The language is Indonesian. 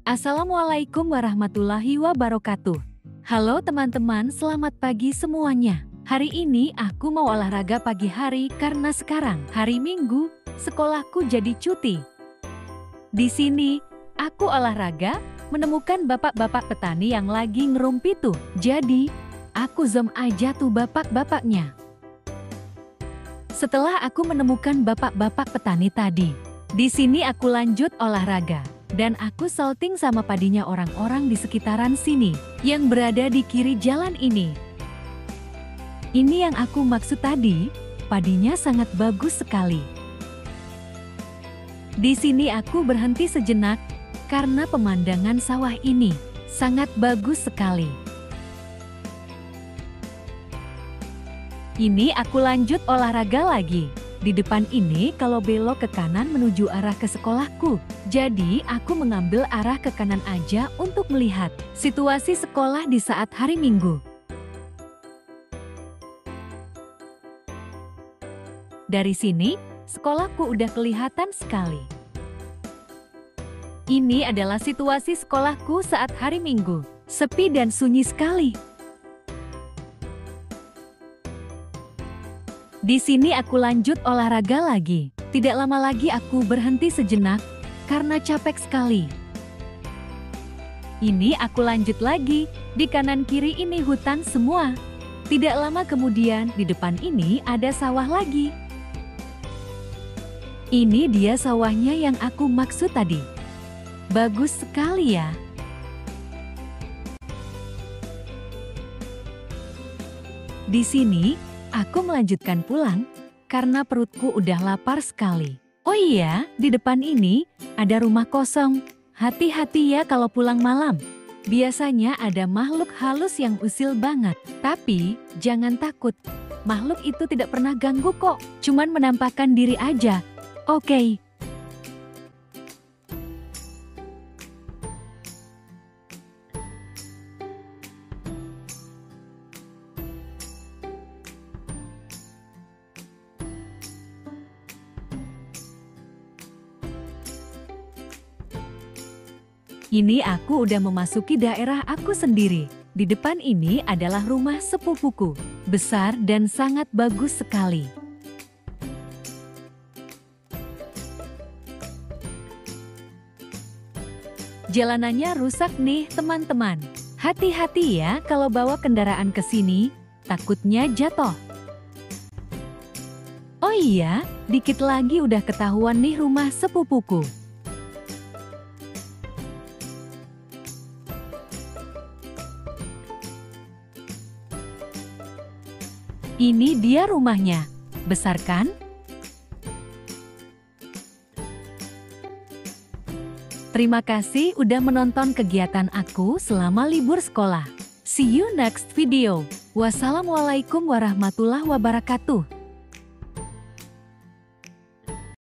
Assalamualaikum warahmatullahi wabarakatuh. Halo teman-teman, selamat pagi semuanya. Hari ini aku mau olahraga pagi hari karena sekarang hari Minggu, sekolahku jadi cuti. Di sini, aku olahraga, menemukan bapak-bapak petani yang lagi ngerumpi tuh. Jadi, aku zoom aja tuh bapak-bapaknya. Setelah aku menemukan bapak-bapak petani tadi, di sini aku lanjut olahraga. Dan aku salting sama padinya orang-orang di sekitaran sini, yang berada di kiri jalan ini. Ini yang aku maksud tadi, padinya sangat bagus sekali. Di sini aku berhenti sejenak, karena pemandangan sawah ini sangat bagus sekali. Ini aku lanjut olahraga lagi. Di depan ini kalau belok ke kanan menuju arah ke sekolahku. Jadi aku mengambil arah ke kanan aja untuk melihat situasi sekolah di saat hari Minggu. Dari sini, sekolahku udah kelihatan sekali. Ini adalah situasi sekolahku saat hari Minggu. Sepi dan sunyi sekali. Di sini aku lanjut olahraga lagi. Tidak lama lagi aku berhenti sejenak karena capek sekali. Ini aku lanjut lagi. Di kanan kiri ini hutan semua. Tidak lama kemudian di depan ini ada sawah lagi. Ini dia sawahnya yang aku maksud tadi. Bagus sekali ya. Di sini aku melanjutkan pulang, karena perutku udah lapar sekali. Oh iya, di depan ini, ada rumah kosong. Hati-hati ya kalau pulang malam. Biasanya ada makhluk halus yang usil banget. Tapi, jangan takut. Makhluk itu tidak pernah ganggu kok. Cuman menampakkan diri aja. Oke. Ini aku udah memasuki daerah aku sendiri. Di depan ini adalah rumah sepupuku. Besar dan sangat bagus sekali. Jalanannya rusak nih teman-teman. Hati-hati ya kalau bawa kendaraan ke sini, takutnya jatuh. Oh iya, dikit lagi udah ketahuan nih rumah sepupuku. Ini dia rumahnya. Besar kan? Terima kasih udah menonton kegiatan aku selama libur sekolah. See you next video. Wassalamualaikum warahmatullahi wabarakatuh.